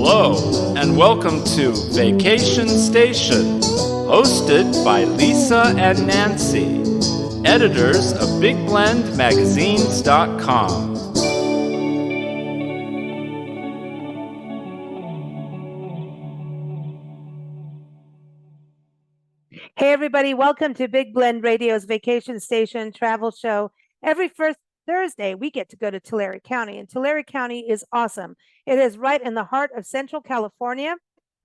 Hello, and welcome to Vacation Station, hosted by Lisa and Nancy, editors of BigBlendMagazines.com. Hey, everybody. Welcome to Big Blend Radio's Vacation Station travel show. Every first Thursday, we get to go to Tulare County, and Tulare County is awesome. It is right in the heart of Central California,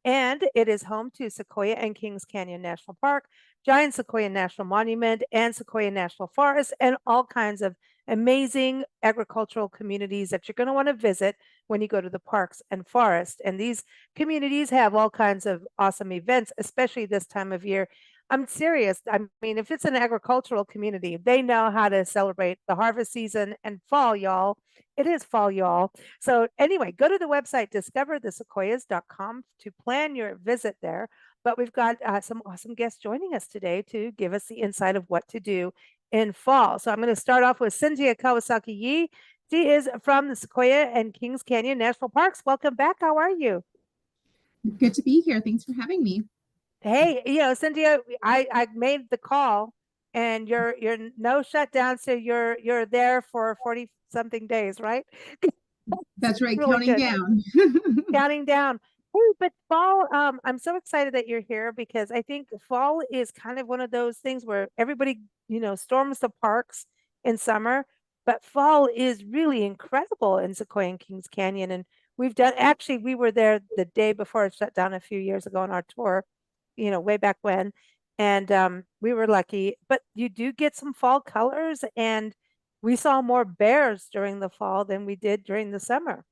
and it is home to Sequoia and Kings Canyon National Park, Giant Sequoia National Monument, and Sequoia National Forest, and all kinds of amazing agricultural communities that you're going to want to visit when you go to the parks and forests. And these communities have all kinds of awesome events, especially this time of year. I'm serious. I mean, if it's an agricultural community, they know how to celebrate the harvest season and fall, y'all. It is fall, y'all. So anyway, go to the website, discoverthesequoias.com to plan your visit there. But we've got some awesome guests joining us today to give us the insight of what to do in fall. So I'm going to start off with Cynthia Kawasaki-Yee. She is from the Sequoia and Kings Canyon National Parks. Welcome back. How are you? Good to be here. Thanks for having me. Hey, Cynthia, I made the call, and you're no shutdown, so you're there for 40 something days, right? That's right, really counting good. down. Counting down. Hey, but fall, I'm so excited that you're here because I think fall is kind of one of those things where everybody, storms the parks in summer, but fall is really incredible in Sequoia and Kings Canyon. And we were there the day before it shut down a few years ago on our tour, way back when. And we were lucky, but you do get some fall colors, and we saw more bears during the fall than we did during the summer.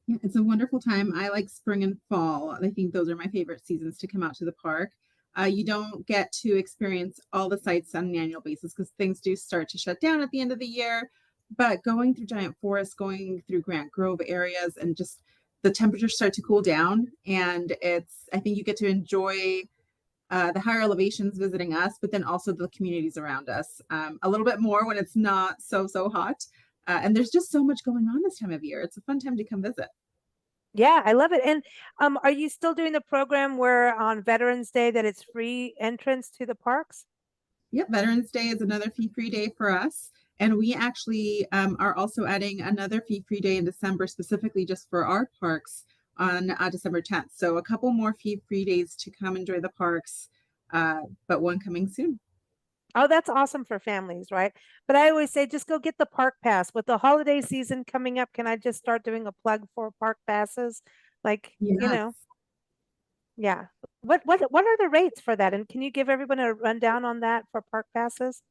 Yeah, it's a wonderful time. I like spring and fall. I think those are my favorite seasons to come out to the park. You don't get to experience all the sites on an annual basis because things do start to shut down at the end of the year. But going through Giant Forest, going through Grant Grove areas, and just the temperatures start to cool down. And I think you get to enjoy the higher elevations visiting us, but then also the communities around us a little bit more when it's not so hot. And there's just so much going on this time of year. It's a fun time to come visit. Yeah, I love it. And are you still doing the program where on Veterans Day that it's free entrance to the parks? Yep, Veterans Day is another fee-free day for us. And we actually are also adding another fee-free day in December, specifically just for our parks on December 10th. So a couple more fee-free days to come enjoy the parks, but one coming soon. Oh, that's awesome for families, right? But I always say just go get the park pass. With the holiday season coming up, can I just start doing a plug for park passes? Yes. Yeah. What are the rates for that? And can you give everyone a rundown on that for park passes?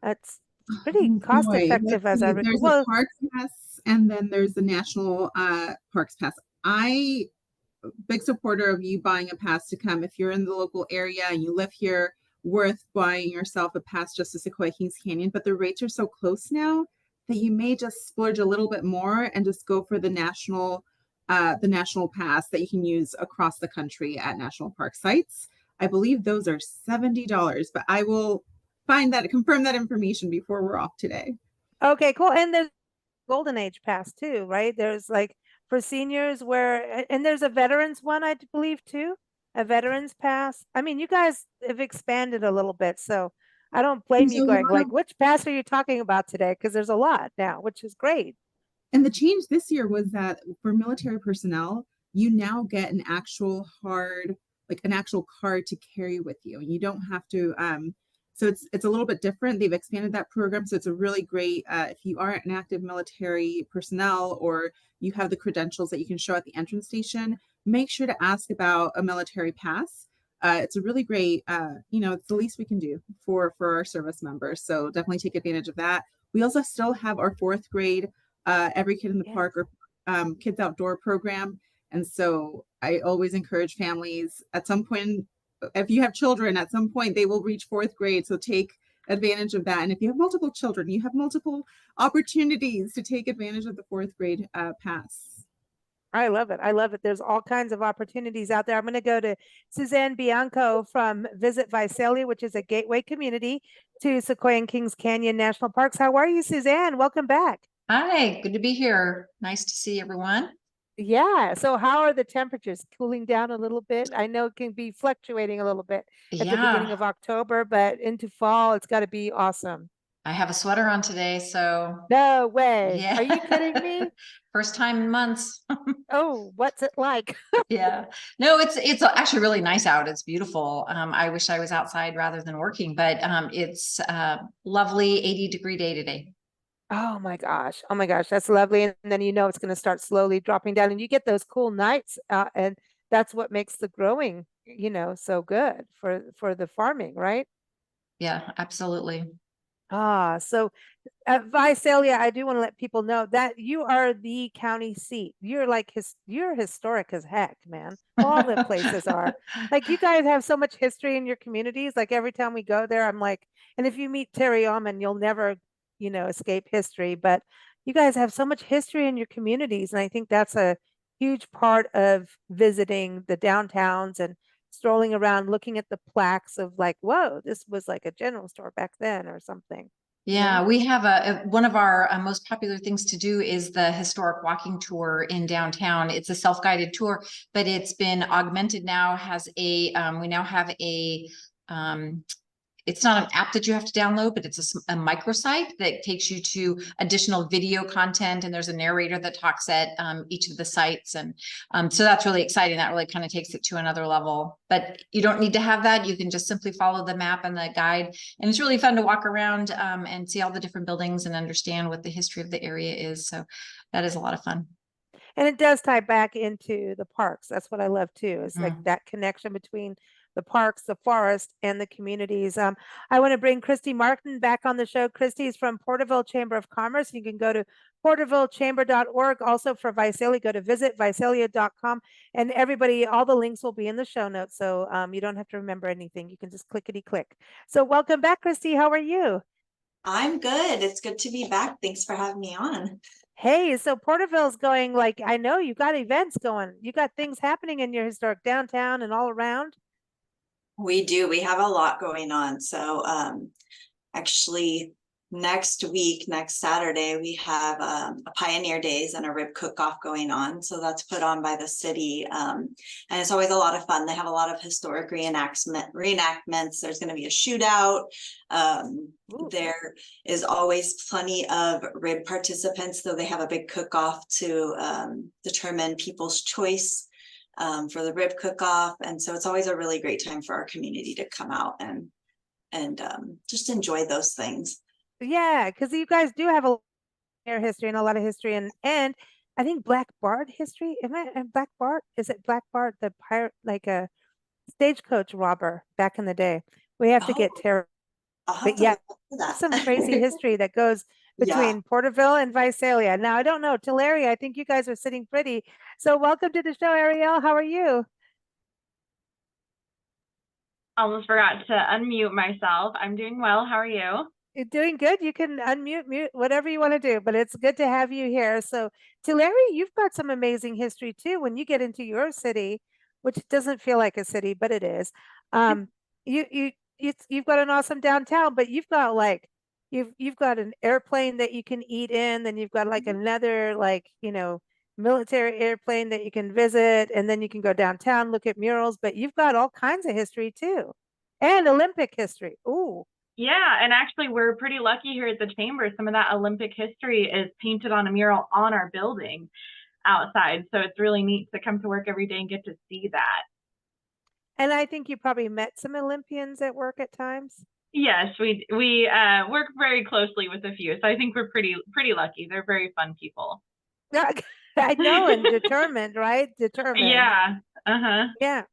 That's pretty cost effective There's well, a parks pass, and then there's the national parks pass. Big supporter of you buying a pass to come. If you're in the local area and you live here, worth buying yourself a pass just to Sequoia Kings Canyon. But the rates are so close now that you may just splurge a little bit more and just go for the national pass that you can use across the country at national park sites. I believe those are $70, but I will confirm that information before we're off today. Okay, cool. And there's Golden Age pass too, right? There's for seniors and there's a veterans one, I believe too, a veterans pass. I mean, you guys have expanded a little bit, so I don't blame you going which pass are you talking about today? Because there's a lot now, which is great. And the change this year was that for military personnel, you now get an actual card to carry with you. And you don't have to, so it's a little bit different. They've expanded that program. So it's a really great, if you are an active military personnel or you have the credentials that you can show at the entrance station, make sure to ask about a military pass. It's a really great, it's the least we can do for our service members. So definitely take advantage of that. We also still have our 4th grade Every Kid in the Park or Kids Outdoor program. And so I always encourage families at some point, if you have children, at some point they will reach 4th grade. So take advantage of that. And if you have multiple children, you have multiple opportunities to take advantage of the 4th grade pass. I love it. I love it. There's all kinds of opportunities out there. I'm going to go to Suzanne Bianco from Visit Visalia, which is a gateway community to Sequoia and Kings Canyon National Parks. How are you, Suzanne? Welcome back. Hi, good to be here. Nice to see everyone. Yeah. So how are the temperatures cooling down a little bit? I know it can be fluctuating a little bit at the beginning of Yeah, October, but into fall, it's got to be awesome. I have a sweater on today, so No way. yeah. Are you kidding me? First time in months. Oh, what's it like? Yeah. No, it's actually really nice out. It's beautiful. I wish I was outside rather than working, but it's lovely 80-degree day today. Oh my gosh. Oh my gosh. That's lovely. And then you know it's going to start slowly dropping down and you get those cool nights. And that's what makes the growing, so good for the farming, right? Yeah, absolutely. So at Visalia, I do want to let people know that you are the county seat. You're like you're historic as heck, man. All the places are. Like you guys have so much history in your communities. Like every time we go there, I'm like, and if you meet Terry Almond, you'll never, escape history. But you guys have so much history in your communities. And I think that's a huge part of visiting the downtowns and strolling around looking at the plaques of like, whoa, this was like a general store back then or something. Yeah, we have one of our most popular things to do is the historic walking tour in downtown. It's a self-guided tour, but it's been augmented now, has we now have um, it's not an app that you have to download, but it's a microsite that takes you to additional video content. And there's a narrator that talks at each of the sites. And so that's really exciting. That really kind of takes it to another level. But you don't need to have that. You can just simply follow the map and the guide. And it's really fun to walk around and see all the different buildings and understand what the history of the area is. So that is a lot of fun. And it does tie back into the parks. That's what I love too. It's like Mm. that connection between the parks, the forest, and the communities. I want to bring Christy Martin back on the show. Christy is from Porterville Chamber of Commerce. You can go to portervillechamber.org. Also for Visalia, go to visitvisalia.com. And everybody, all the links will be in the show notes. So you don't have to remember anything. You can just clickety click. So welcome back, Christy. How are you? I'm good. It's good to be back. Thanks for having me on. Hey, so Porterville's going like, I know you got events going. You got things happening in your historic downtown and all around. We do. We have a lot going on. So actually next week, next Saturday, we have a Pioneer Days and a rib cook-off going on. So that's put on by the city. And it's always a lot of fun. They have a lot of historic reenactments. There's going to be a shootout. There is always plenty of rib participants, though they have a big cook-off to determine people's choice for the rib cook-off. And so it's always a really great time for our community to come out and just enjoy those things. Yeah, because you guys do have a history and a lot of history and I think Black Bart history. Am I Black Bart? Is it Black Bart, the pirate, like a stagecoach robber back in the day? We have to get Terry. But yeah, some crazy history that goes between Porterville and Visalia. Now, I don't know, Tulare, I think you guys are sitting pretty. So welcome to the show, Ariel. How are you? Almost forgot to unmute myself. I'm doing well. How are you? You're doing good. You can unmute, mute, whatever you want to do, but it's good to have you here. So Tulare, you've got some amazing history too. When you get into your city, which doesn't feel like a city, but it is, you've got an awesome downtown, but you've got like, you've got an airplane that you can eat in, then you've got like another like, military airplane that you can visit, and then you can go downtown, look at murals, but you've got all kinds of history too. And Olympic history. Ooh. Yeah, and actually we're pretty lucky here at the chamber. Some of that Olympic history is painted on a mural on our building outside. So it's really neat to come to work every day and get to see that. And I think you probably met some Olympians at work at times. Yes, we work very closely with a few. So I think we're pretty lucky. They're very fun people. I know, and determined, right? Determined. Yeah. Uh-huh. Yeah.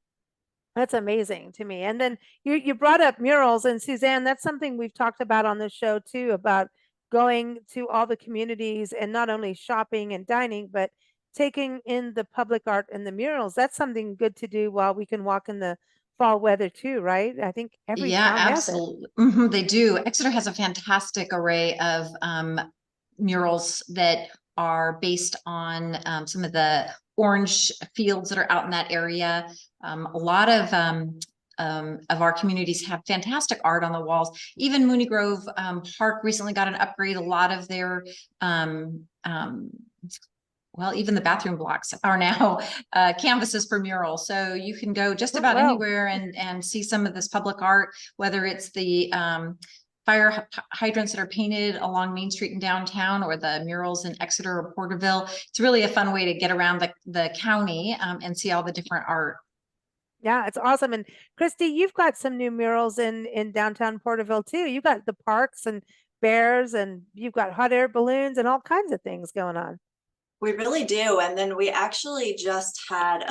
That's amazing to me. And then you brought up murals, and Suzanne, that's something we've talked about on the show too, about going to all the communities and not only shopping and dining, but taking in the public art and the murals. That's something good to do while we can walk in the fall weather too, right? I think every town has it. Absolutely. They do. Exeter has a fantastic array of murals that are based on some of the orange fields that are out in that area. A lot of our communities have fantastic art on the walls. Even Mooney Grove Park recently got an upgrade. A lot of their well, even the bathroom blocks are now canvases for murals. So you can go just Oh, about wow. anywhere and see some of this public art, whether it's the fire hydrants that are painted along Main Street in downtown, or the murals in Exeter or Porterville. It's really a fun way to get around the county and see all the different art. Yeah, it's awesome. And Christy, you've got some new murals in downtown Porterville too. You got the parks and bears, and you've got hot air balloons and all kinds of things going on. We really do. And then we actually just had,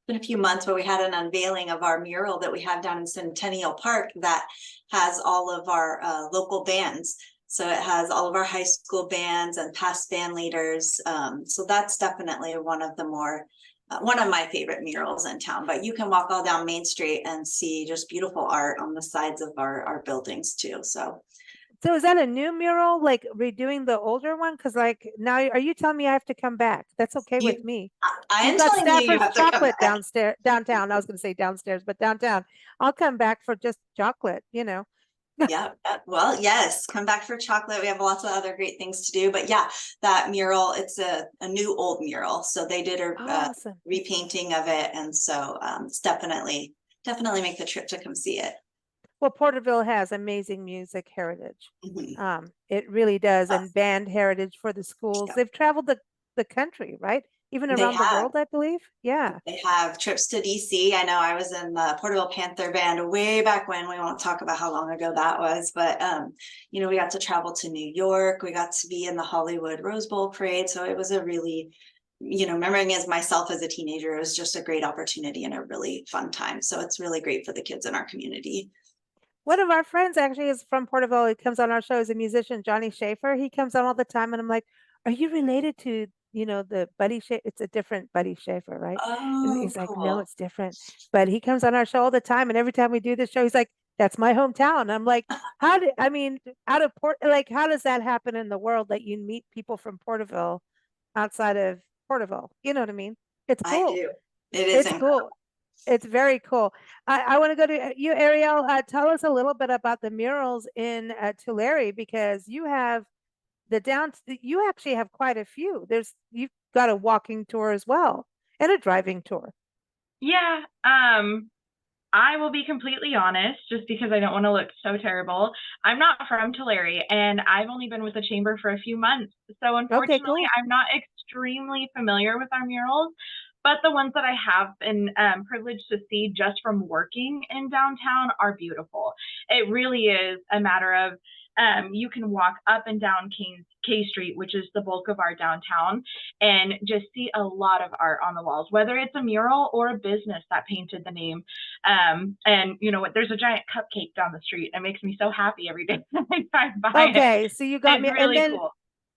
been a few months where we had an unveiling of our mural that we have down in Centennial Park that has all of our local bands. So it has all of our high school bands and past band leaders. So that's definitely one of the more, one of my favorite murals in town. But you can walk all down Main Street and see just beautiful art on the sides of our buildings too. So is that a new mural, like redoing the older one? Because like now, are you telling me I have to come back? That's okay with me. I am You've got telling you, you Stafford's have to come chocolate back. downtown. I was going to say downstairs, but downtown. I'll come back for just chocolate, you know. Yeah, well, yes, come back for chocolate. We have lots of other great things to do. But yeah, that mural, it's a new old mural. So they did a Awesome. repainting of it. And so it's definitely make the trip to come see it. Well, Porterville has amazing music heritage. Mhm. It really does, and band heritage for the schools. Yeah. They've traveled the country, right? Even They around the have. world, I believe. Yeah. They have trips to DC. I know I was in the Porterville Panther band way back when. We won't talk about how long ago that was, but you know, we got to travel to New York. We got to be in the Hollywood Rose Bowl parade. So it was a really, you know, remembering as myself as a teenager, it was just a great opportunity and a really fun time. So it's really great for the kids in our community. One of our friends actually is from Porterville. He comes on our show as a musician, Johnny Schaefer. He comes on all the time, and I'm like, "Are you related to, you know, the Buddy Schaefer? It's a different Buddy Schaefer, right?" And Oh, he's like, "No, cool. it's different." But he comes on our show all the time, and every time we do this show, he's like, "That's my hometown." I'm like, "How did I mean out of Port? Like, how does that happen in the world that you meet people from Porterville outside of Porterville? You know what I mean? It's I cool. do. It is It's incredible. cool. It's very cool. I want to go to you, Ariel. Tell us a little bit about the murals in Tulare, because you have you actually have quite a few. You've got a walking tour as well and a driving tour. Yeah. I will be completely honest, just because I don't want to look so terrible. I'm not from Tulare, and I've only been with the chamber for a few months. So unfortunately, cool. I'm not extremely familiar with our murals, but the ones that I have been privileged to see just from working in downtown are beautiful. It really is a matter of you can walk up and down K Street, which is the bulk of our downtown, and just see a lot of art on the walls, whether it's a mural or a business that painted the name. And you know what? There's a giant cupcake down the street. It makes me so happy every day I drive by. Okay, so you got It's me, really cool.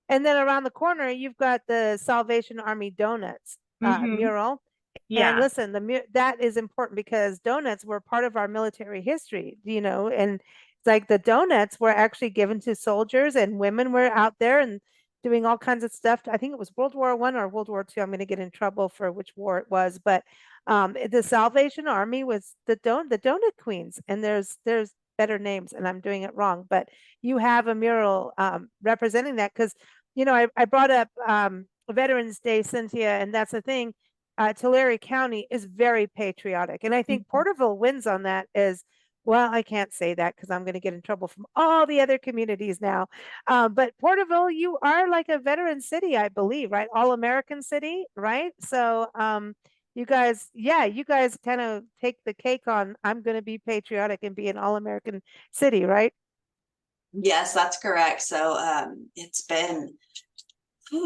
and then around the corner you've got the Salvation Army Donuts mural. Yeah. And listen, that is important because donuts were part of our military history, you know, and it's like the donuts were actually given to soldiers, and women were out there and doing all kinds of stuff. I think it was World War I or World War II. I'm going to get in trouble for which war it was, but the Salvation Army was the donut queens, and there's better names, and I'm doing it wrong, but you have a mural representing that because, you know, I brought up Veterans Day, Cynthia, and that's the thing. Tulare County is very patriotic. And I think Porterville wins on that as well. I can't say that because I'm going to get in trouble from all the other communities now. But Porterville, you are like a veteran city, I believe, right? All American city, right? So you guys kind of take the cake on I'm going to be patriotic and be an all American city, right? Yes, that's correct. So it's been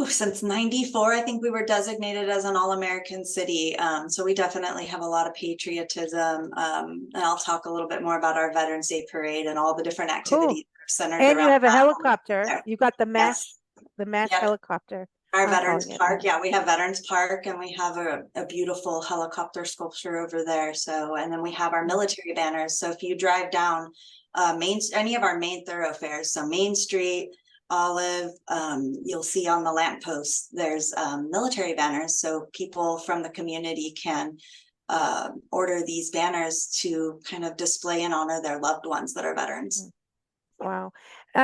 since 94, I think we were designated as an all-American city. So we definitely have a lot of patriotism. And I'll talk a little bit more about our Veterans Day Parade and all the different activities centered around. And you have a that. helicopter. You got the mass, Yep. helicopter. Our Veterans Park. Yeah, we have Veterans Park, and we have a beautiful helicopter sculpture over there. So, and then we have our military banners. So if you drive down any of our main thoroughfares, so Main Street, Olive, you'll see on the lampposts there's military banners, so people from the community can order these banners to kind of display and honor their loved ones that are veterans. Wow.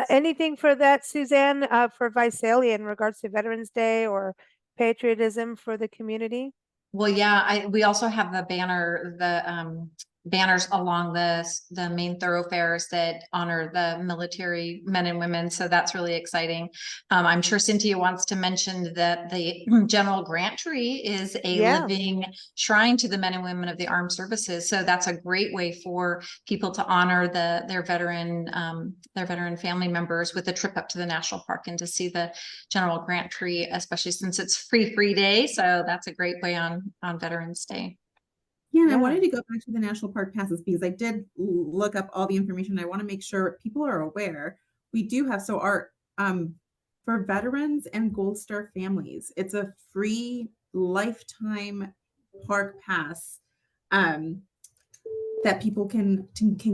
Anything for that, Suzanne, for Visalia in regards to Veterans Day or patriotism for the community. Well, yeah, we also have the banners along the main thoroughfares that honor the military men and women. So that's really exciting. I'm sure Cynthia wants to mention that the General Grant tree is a Yeah. living shrine to the men and women of the armed services. So that's a great way for people to honor their veteran family members with a trip up to the national park and to see the General Grant tree, especially since it's free day. So that's a great way on Veterans Day. Yeah, and I Yeah. wanted to go back to the national park passes because I did look up all the information. I want to make sure people are aware. We do have, so our for veterans and Gold Star families, it's a free lifetime park pass that people can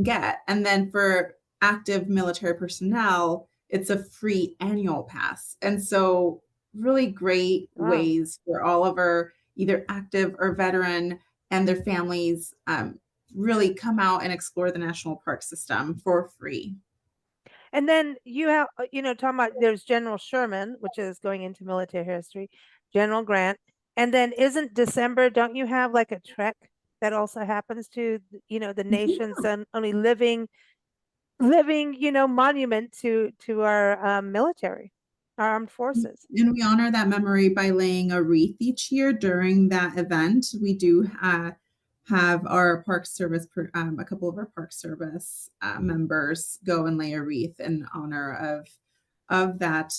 get. And then for active military personnel, it's a free annual pass. And so really great ways for all of our either active or veteran and their families really come out and explore the national park system for free. And then you have, talking about there's General Sherman, which is going into military history, General Grant. And then isn't December, don't you have like a trek that also happens to, the nation's only living, monument to our military, our armed forces. And we honor that memory by laying a wreath each year during that event. We do have our park service, a couple of our park service members go and lay a wreath in honor of that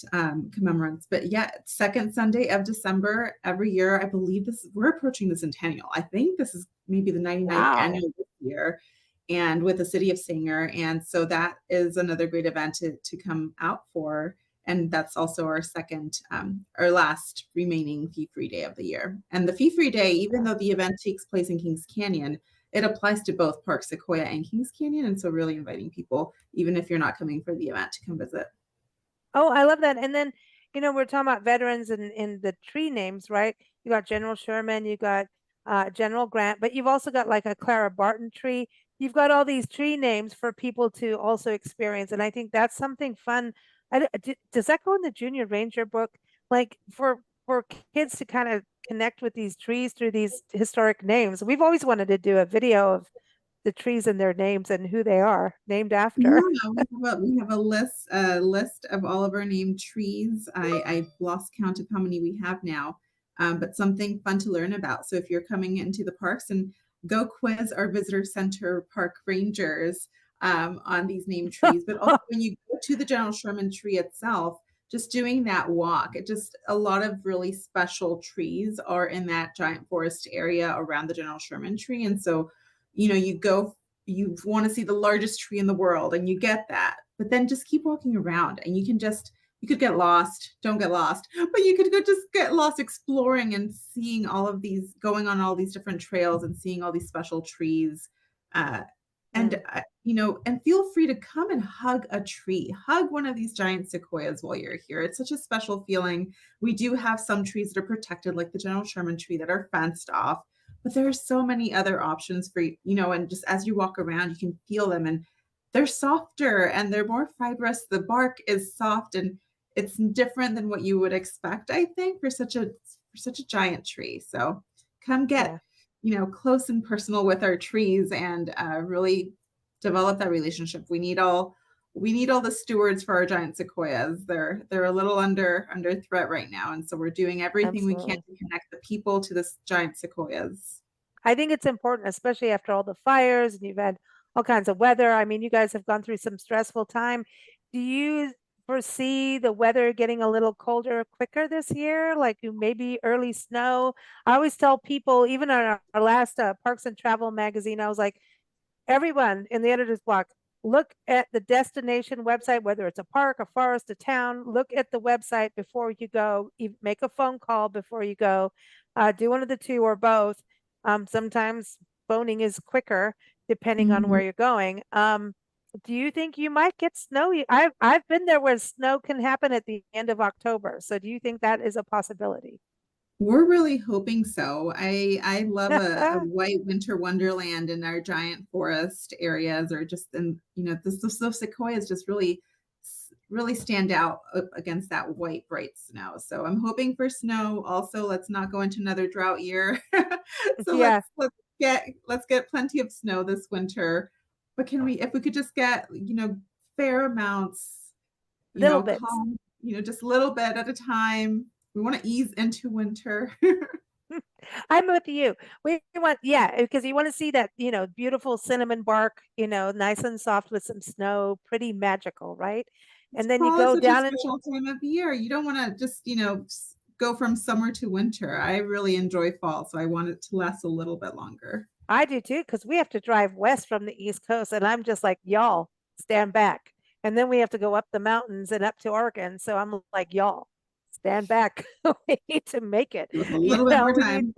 commemorance. But yeah, second Sunday of December every year, I believe we're approaching the centennial. I think this is maybe the 99th annual this year, and with the city of Sanger. And so that is another great event to come out for. And that's also our our last remaining fee-free day of the year. And the fee-free day, even though the event takes place in Kings Canyon, it applies to both Park Sequoia and Kings Canyon. And so really inviting people, even if you're not coming for the event, to come visit. Oh, I love that. And then, we're talking about veterans and in the tree names, right? You got General Sherman, you got General Grant, but you've also got like a Clara Barton tree. You've got all these tree names for people to also experience. And I think that's something fun. Does that go in the Junior Ranger book? Like for kids to kind of connect with these trees through these historic names. We've always wanted to do a video of the trees and their names and who they are named after. Yeah, we have a list of all of our named trees. I've lost count of how many we have now, but something fun to learn about. So if you're coming into the parks, and go quiz our visitor center park rangers on these named trees, but also when you go to the General Sherman tree itself, just doing that walk, a lot of really special trees are in that giant forest area around the General Sherman tree. And so, you want to see the largest tree in the world, and you get that, but then just keep walking around, and you could get lost, don't get lost, but you could just get lost exploring and seeing going on all these different trails and seeing all these special trees. And feel free to come and hug a tree, hug one of these giant sequoias while you're here. It's such a special feeling. We do have some trees that are protected, like the General Sherman tree, that are fenced off, but there are so many other options for and just as you walk around, you can feel them, and they're softer and they're more fibrous. The bark is soft, and it's different than what you would expect, I think, for such a giant tree. So come get close and personal with our trees and really develop that relationship. We need all the stewards for our giant sequoias. They're a little under threat right now, and so we're doing everything we can to connect the people to this giant sequoias. I think it's important, especially after all the fires and you've had all kinds of weather. I mean, you guys have gone through some stressful time. Do you foresee the weather getting a little colder quicker this year, like maybe early snow? I always tell people, even on our last Parks and Travel magazine, I was like, everyone in the editor's block, look at the destination website, whether it's a park, a forest, a town, look at the website before you go, make a phone call before you go, do one of the two or both. Sometimes phoning is quicker depending on where you're going. Do you think you might get snow? I've been there where snow can happen at the end of October. So do you think that is a possibility? We're really hoping so. I love a white winter wonderland in our giant forest areas, or just in, the sequoias just really really stand out against that white, bright snow. So I'm hoping for snow. Also, let's not go into another drought year. So Yeah. let's get plenty of snow this winter. But if we could just get, fair amounts, Little bits. calm, just a little bit at a time. We want to ease into winter. I'm with you. We want, yeah, because you want to see that, beautiful cinnamon bark, nice and soft with some snow, pretty magical, right? And then you Fall is go such down a and special time of year. You don't want to just, go from summer to winter. I really enjoy fall, so I want it to last a little bit longer. I do too, because we have to drive west from the East Coast, and I'm just like, y'all, stand back. And then we have to go up the mountains and up to Oregon. So I'm like, y'all, stand back. We need to make it. With a little bit more time.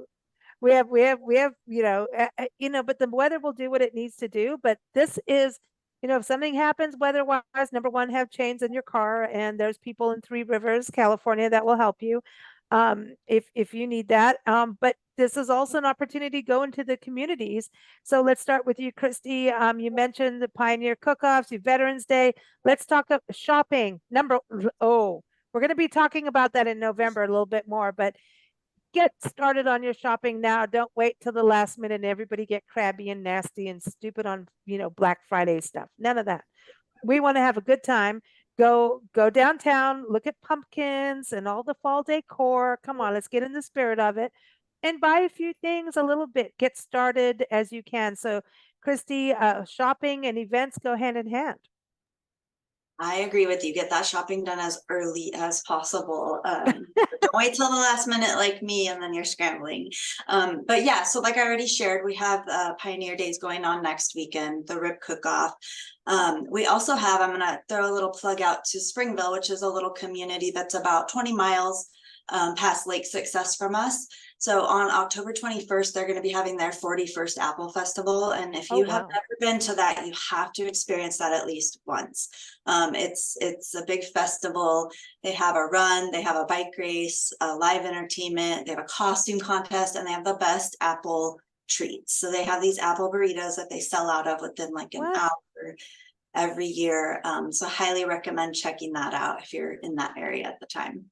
We have, but the weather will do what it needs to do. But this is, if something happens weather-wise, number one, have chains in your car, and there's people in Three Rivers, California, that will help you. If you need that. But this is also an opportunity to go into the communities. So let's start with you, Christy. You mentioned the Pioneer Cook-Offs, your Veterans Day. Let's talk shopping. We're going to be talking about that in November a little bit more, but get started on your shopping now. Don't wait till the last minute and everybody get crabby and nasty and stupid on, Black Friday stuff. None of that. We want to have a good time. Go downtown, look at pumpkins and all the fall decor. Come on, let's get in the spirit of it and buy a few things a little bit. Get started as you can. So, Christy, shopping and events go hand in hand. I agree with you. Get that shopping done as early as possible. Don't wait till the last minute like me and then you're scrambling. But yeah, so like I already shared, we have Pioneer Days going on next weekend, the Rib Cook-Off. We also have, I'm going to throw a little plug out to Springville, which is a little community that's about 20 miles past Lake Success from us. So on October 21st, they're going to be having their 41st Apple Festival. And if you have never been to that, you have to experience that at least once. It's a big festival. They have a run, they have a bike race, a live entertainment, they have a costume contest, and they have the best apple treats. So they have these apple burritos that they sell out of within like an hour every year. So highly recommend checking that out if you're in that area at the time.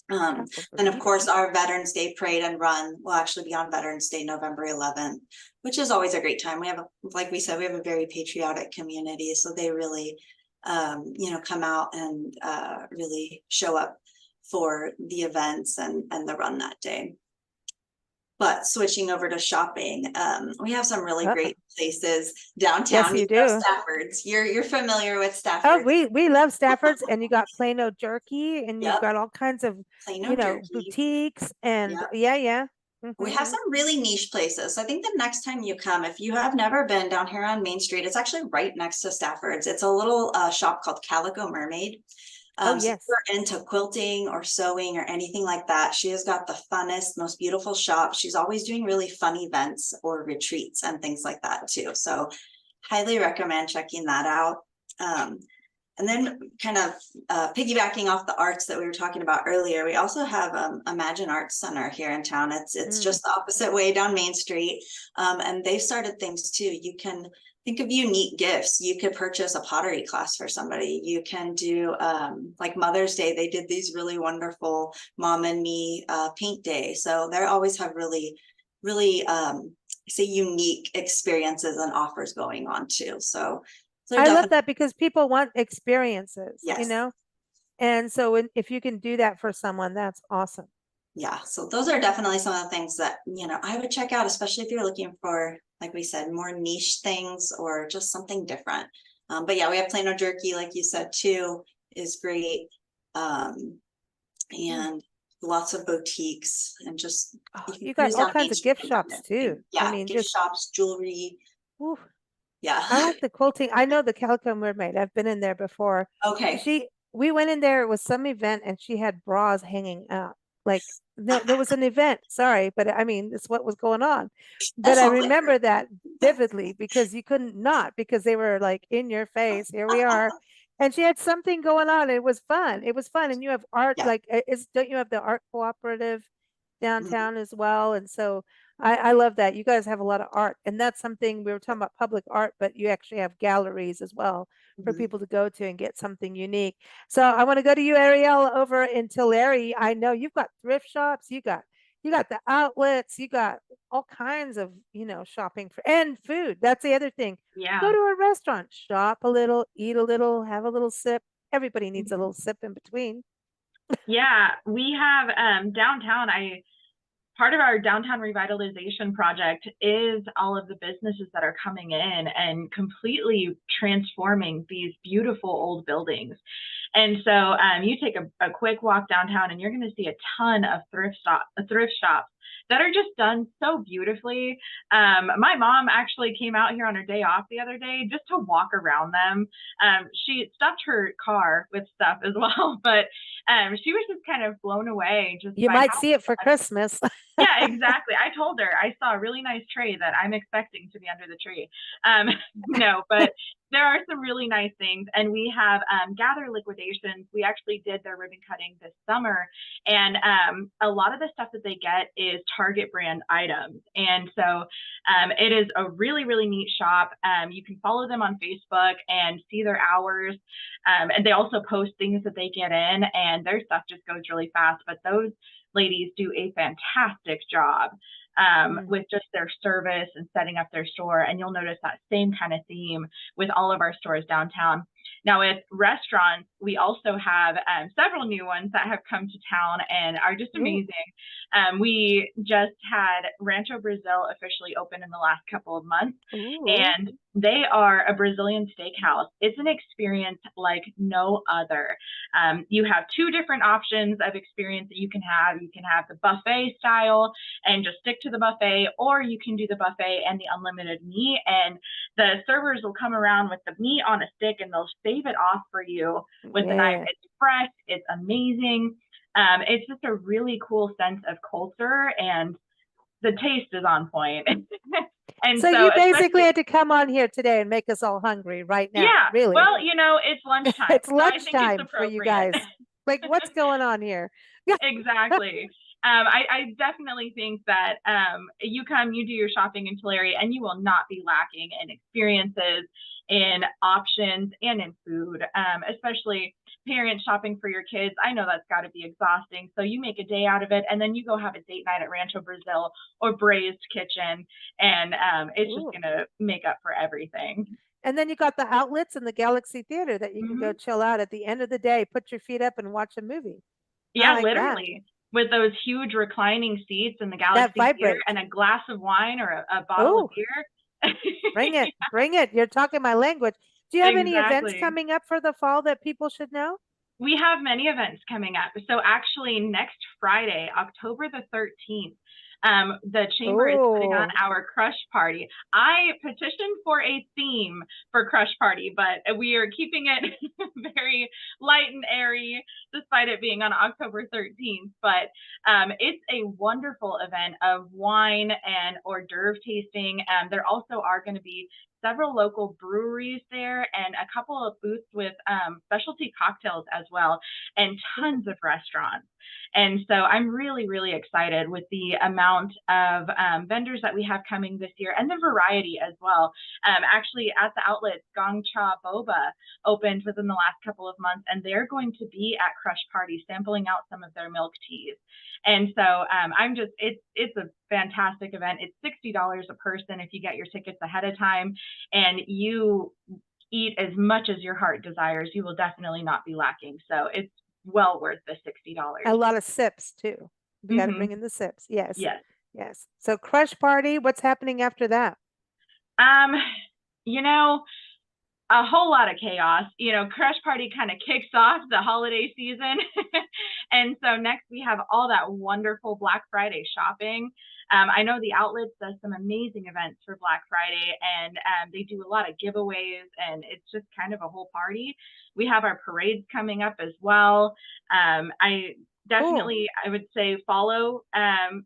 And of course, our Veterans Day Parade and Run will actually be on Veterans Day, November 11th, which is always a great time. We have, like we said, we have a very patriotic community, so they really, come out and really show up for the events and the run that day. But switching over to shopping, we have some really great places downtown. Yes, you do. Stafford's. You're familiar with Stafford's. Oh, we love Stafford's, and you got Plano jerky, and you've got all kinds of boutiques, and yeah. We have some really niche places. So I think the next time you come, if you have never been down here on Main Street, it's actually right next to Stafford's. It's a little shop called Calico Mermaid. So if you're into quilting or sewing or anything like that, she has got the funnest, most beautiful shop. She's always doing really fun events or retreats and things like that too. So highly recommend checking that out. And then kind of piggybacking off the arts that we were talking about earlier, we also have Imagine Arts Center here in town. It's just the opposite way down Main Street. And they've started things too. You can think of unique gifts. You could purchase a pottery class for somebody. You can do like Mother's Day. They did these really wonderful Mom and Me paint day. So they always have really unique experiences and offers going on too. So I love that because people want experiences, yes. And so if you can do that for someone, that's awesome. Yeah. So those are definitely some of the things that, I would check out, especially if you're looking for, like we said, more niche things or just something different. But yeah, we have Plano jerky, like you said, too, is great. And lots of boutiques and just, you got all kinds of gift shops too. Yeah. Gift shops, jewelry. Ooh. Yeah. I like the quilting. I know the Calico Mermaid. I've been in there before. Okay. We went in there, it was some event, and she had bras hanging out. Like there was an event. Sorry, but I mean, it's what was going on. But I remember that vividly because you couldn't not, because they were like in your face. Here we are. And she had something going on. It was fun. It was fun. And you have art, don't you have the art cooperative downtown as well? And so I love that. You guys have a lot of art, and that's something we were talking about public art, but you actually have galleries as well for Mhm. people to go to and get something unique. So I want to go to you, Ariel, over in Tulare. I know you've got thrift shops, you got the outlets, you got all kinds of, shopping for and food. That's the other thing. Go Yeah. to a restaurant, shop a little, eat a little, have a little sip. Everybody needs a Mhm. little sip in between. Yeah, we have downtown. I Part of our downtown revitalization project is all of the businesses that are coming in and completely transforming these beautiful old buildings. And so you take a quick walk downtown and you're going to see a ton of thrift shops that are just done so beautifully. My mom actually came out here on her day off the other day just to walk around them. She stuffed her car with stuff as well, but she was just kind of blown away just You by might how see it for Christmas. yeah, exactly. I told her I saw a really nice tray that I'm expecting to be under the tree. Um, no, but there are some really nice things, and we have gather liquidations. We actually did their ribbon cutting this summer, and a lot of the stuff that they get is Target brand items, and so it is a really really neat shop. You can follow them on Facebook and see their hours, and they also post things that they get in, and their stuff just goes really fast. But those ladies do a fantastic job with just their service and setting up their store. And you'll notice that same kind of theme with all of our stores downtown. Now, with restaurants, we also have several new ones that have come to town and are just amazing. We just had Rancho Brazil officially open in the last couple of months, and they are a Brazilian steakhouse. It's an experience like no other. You have two different options of experience that you can have. You can have the buffet style and just stick to the buffet, or you can do the buffet and the unlimited meat. And the servers will come around with the meat on a stick and they'll save it off for you with the knife. Yeah. It's fresh, it's amazing. It's just a really cool sense of culture, and the taste is on point. And So so, you basically especially, had to come on here today and make us all hungry right now, yeah, really. well, it's lunchtime, It's so I think it's lunchtime for you appropriate. guys. Like, what's going on here? Exactly. I definitely think that you do your shopping in Tulare, and you will not be lacking in experiences, in options, and in food, especially parents shopping for your kids. I know that's got to be exhausting. So you make a day out of it, and then you go have a date night at Rancho Brazil or Braised Kitchen, and it's just Ooh. going to make up for everything. And then you got the outlets and the Galaxy Theater that you can go Mhm. chill out at the end of the day, put your feet up and watch a movie. I Yeah, like that. literally. With those huge reclining seats in the That Galaxy Theater vibrates. and a glass of wine or a bottle of Oh, beer. bring it, bring it. You're talking my language. Do you have any events Exactly. coming up for the fall that people should know? We have many events coming up. So actually next Friday, October the 13th, the chamber is putting on Oh, our crush party. I petitioned for a theme for crush party, but we are keeping it very light and airy despite it being on October 13th. But it's a wonderful event of wine and hors d'oeuvre tasting. There also are going to be several local breweries there and a couple of booths with specialty cocktails as well, and tons of restaurants. And so I'm really, really excited with the amount of vendors that we have coming this year and the variety as well. Actually, at the outlet, Gong Cha Boba opened within the last couple of months, and they're going to be at Crush Party sampling out some of their milk teas. And so it's a fantastic event. It's $60 a person if you get your tickets ahead of time, and you eat as much as your heart desires. You will definitely not be lacking. So it's well worth the $60. a lot of sips too. We got to Mhm. bring in the sips. Yes, Yes. yes. So crush party. What's happening after that? Um, you know, a whole lot of chaos. Crush Party kind of kicks off the holiday season. And so next we have all that wonderful Black Friday shopping. I know the outlets does some amazing events for Black Friday, and they do a lot of giveaways, and it's just kind of a whole party. We have our parades coming up as well. definitely, I would say follow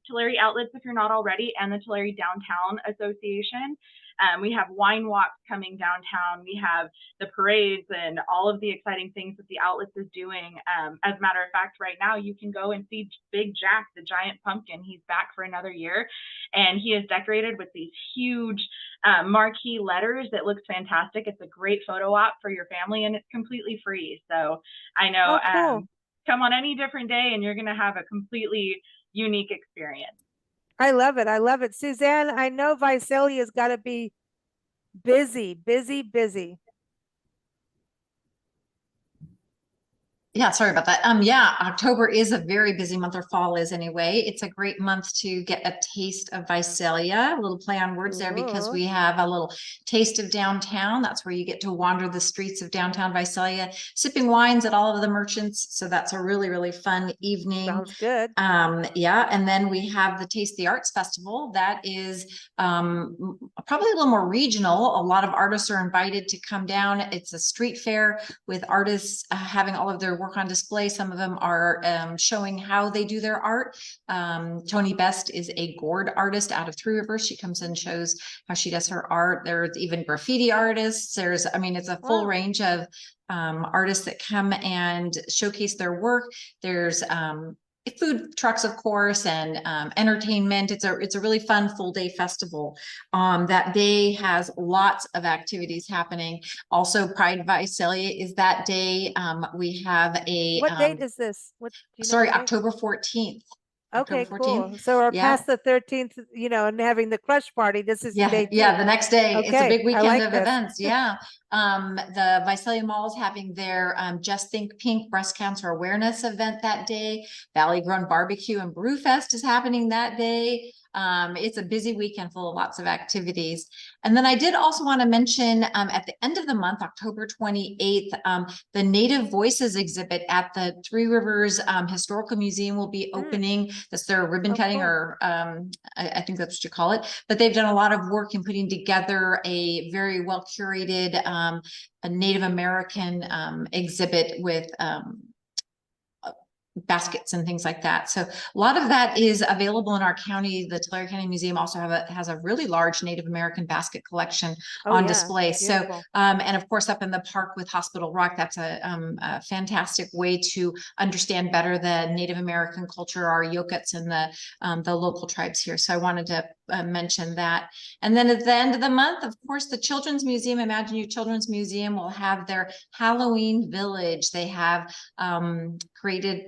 Tulare Outlets if you're not already, and the Tulare Downtown Association. We have wine walks coming downtown. We have the parades and all of the exciting things that the Outlets is doing. As a matter of fact, right now you can go and see Big Jack, the giant pumpkin. He's back for another year, and he is decorated with these huge marquee letters that looks fantastic. It's a great photo op for your family, and it's completely free. So I know, cool. come on any different day and you're going to have a completely unique experience. I love it. I love it. Suzanne, I know Visalia's got to be busy, busy, busy. Yeah, sorry about that. Yeah, October is a very busy month, or fall is anyway. It's a great month to get a taste of Visalia, a little play on words there, because Ooh. we have a little taste of downtown. That's where you get to wander the streets of downtown Visalia, sipping wines at all of the merchants. So that's a really, really fun evening. Sounds good. Yeah, and then we have the Taste the Arts Festival. That is probably a little more regional. A lot of artists are invited to come down. It's a street fair with artists having all of their work on display. Some of them are showing how they do their art. Tony Best is a gourd artist out of Three Rivers. She comes and shows how she does her art. There's even graffiti artists. I mean, it's a full range of artists that come and showcase their work. There's food trucks, of course, and entertainment. It's a really fun full day festival. That day has lots of activities happening. Also, Pride Visalia is that day. We have a what date is this? October 14th. Okay, October 14th. cool. So we're Yeah. past the 13th, and having the crush party. This is Yeah, day 2. yeah, the next day. It's a Okay, big I weekend like of this. events. Yeah. The Visalia Mall is having their Just Think Pink breast cancer awareness event that day. Valley Grown Barbecue and Brew Fest is happening that day. It's a busy weekend full of lots of activities. And then I did also want to mention at the end of the month, October 28th, the Native Voices exhibit at the Three Rivers Historical Museum will be opening. That's their ribbon cutting, cool. or I think that's what you call it. But they've done a lot of work in putting together a very well curated a Native American exhibit with baskets and things like that. So a lot of that is available in our county. The Tulare County Museum also has a really large Native American basket collection on display. Beautiful. So, and of course, up in the park with Hospital Rock, that's a fantastic way to understand better the Native American culture, our Yokuts and the local tribes here. So I wanted to mention that. And then at the end of the month, of course, the Children's Museum, Imagine You Children's Museum, will have their Halloween Village. They have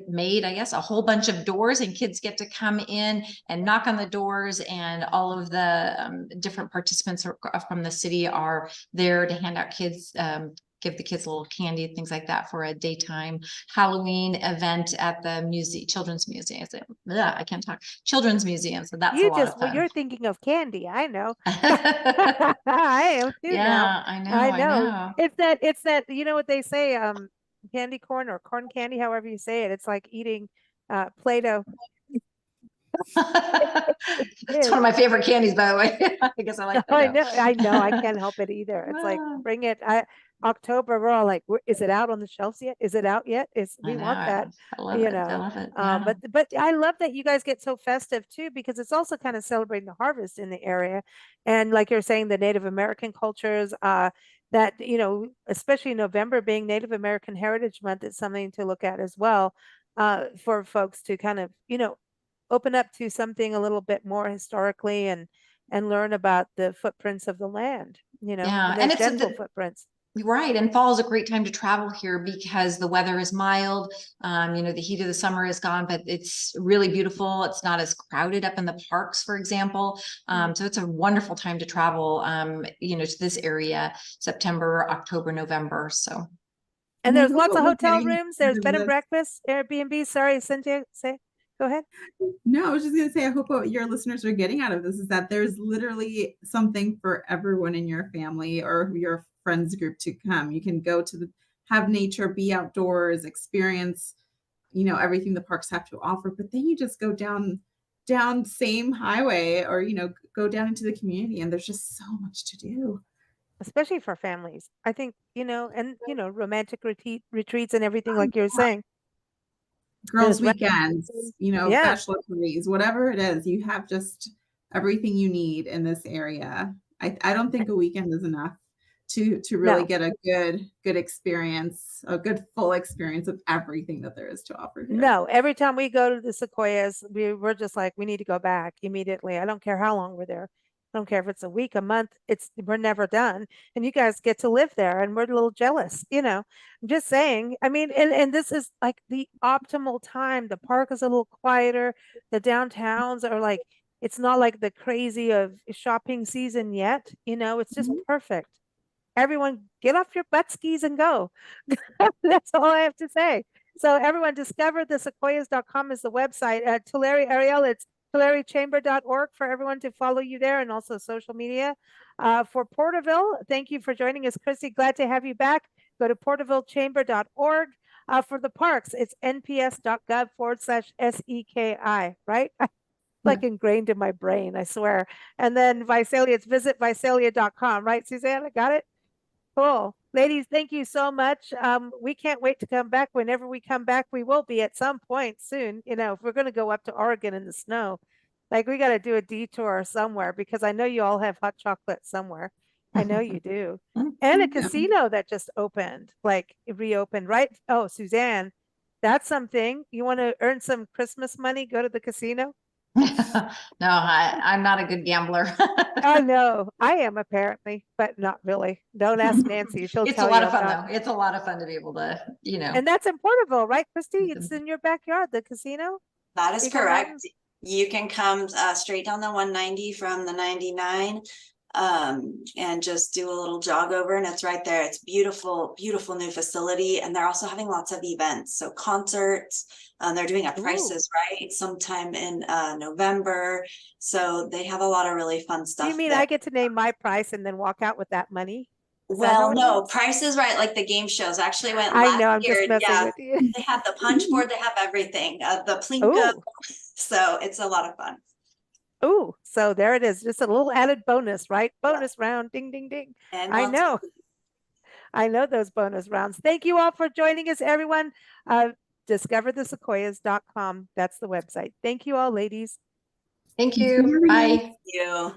made, I guess, a whole bunch of doors, and kids get to come in and knock on the doors, and all of the different participants from the city are there to hand out kids, give the kids a little candy, things like that, for a daytime Halloween event at the Children's Museum. I can't talk. Children's Museum. So that's a lot of fun. You're thinking of candy. I know. I am too now. I know. It's that, you know what they say, candy corn or corn candy, however you say it. It's like eating Play-Doh. It's one of my favorite candies, by the way. I guess I like that. I know. I can't help it either. It's like, bring it. October, we're all like, is it out on the shelves yet? Is it out yet? We want that. I love it. I love it. Yeah. But I love that you guys get so festive too, because it's also kind of celebrating the harvest in the area. And like you're saying, the Native American cultures, that, especially November being Native American Heritage Month, is something to look at as well, for folks to kind of, open up to something a little bit more historically and learn about the footprints of the land, and it's gentle footprints. Right. And fall is a great time to travel here because the weather is mild. The heat of the summer is gone, but it's really beautiful. It's not as crowded up in the parks, for example. So it's a wonderful time to travel, to this area, September, October, November. So. And there's lots of hotel rooms. There's bed and breakfast, Airbnb. Sorry, Cynthia, go ahead. No, I was just going to say, I hope what your listeners are getting out of this is that there's literally something for everyone in your family or your friends group to come. You can go have nature, be outdoors, experience, everything the parks have to offer. But then you just go down same highway, or, go down into the community, and there's just so much to do. Especially for families. I think, and, romantic retreats and everything, like you're saying. girls' There's weekends, you know, Yeah. bachelor parties, whatever it is, you have just everything you need in this area. I don't think a weekend is enough to really No. get a good experience, a good full experience of everything that there is to offer here. No, every time we go to the Sequoias, we're just like, we need to go back immediately. I don't care how long we're there. I don't care if it's a week, a month, we're never done. And you guys get to live there and we're a little jealous, you know. I'm just saying. I mean, and this is like the optimal time. The park is a little quieter. The downtowns are like, it's not like the crazy of shopping season yet, you know, it's just perfect. Everyone get off your butt skis and go. That's all I have to say. So everyone discover the sequoias.com is the website. Tulare, Ariel, it's tularechamber.org for everyone to follow you there and also social media. For Porterville, thank you for joining us, Christy. Glad to have you back. Go to portervillechamber.org. For the parks, it's nps.gov/SEKI, right? Like ingrained in my brain, I swear. And then Visalia, it's visit visalia.com, right, Suzanne? I got it? Cool. Ladies, thank you so much. We can't wait to come back. Whenever we come back, we will be at some point soon. You know, if we're going to go up to Oregon in the snow, like we got to do a detour somewhere because I know you all have hot chocolate somewhere. I know you do. And a casino that just opened, like reopened, right? Oh, Suzanne, that's something. You want to earn some Christmas money? Go to the casino. No, I'm not a good gambler. I know I am apparently, but not really. Don't ask Nancy. She'll It's a tell lot you of fun I'm not. though. It's a lot of fun to be able to, you know. And that's in Porterville, right, Christy? It's in your backyard, the casino. That is Eagle correct. Mountains? You can come straight down the 190 from the 99 and just do a little jog over, and it's right there. It's beautiful, beautiful new facility, and they're also having lots of events, so concerts. They're doing a Price is Right sometime in November, so they have a lot of really fun Do stuff you mean there. I get to name my price and then walk out with that money? Is that Well, how it no, is? Price is Right, like the game shows actually went I last know, I'm year. just messing Yeah, with you. they have the punch board, they have everything, the plinko, Ooh, so it's a lot of fun. ooh. So there it is. Just a little added bonus, right? Bonus round. Ding, ding, ding. And I lots know. of I know those bonus rounds. Thank you all for joining us, everyone. Discoverthesequoias.com. That's the website. Thank you all, ladies. Thank you. Bye. you.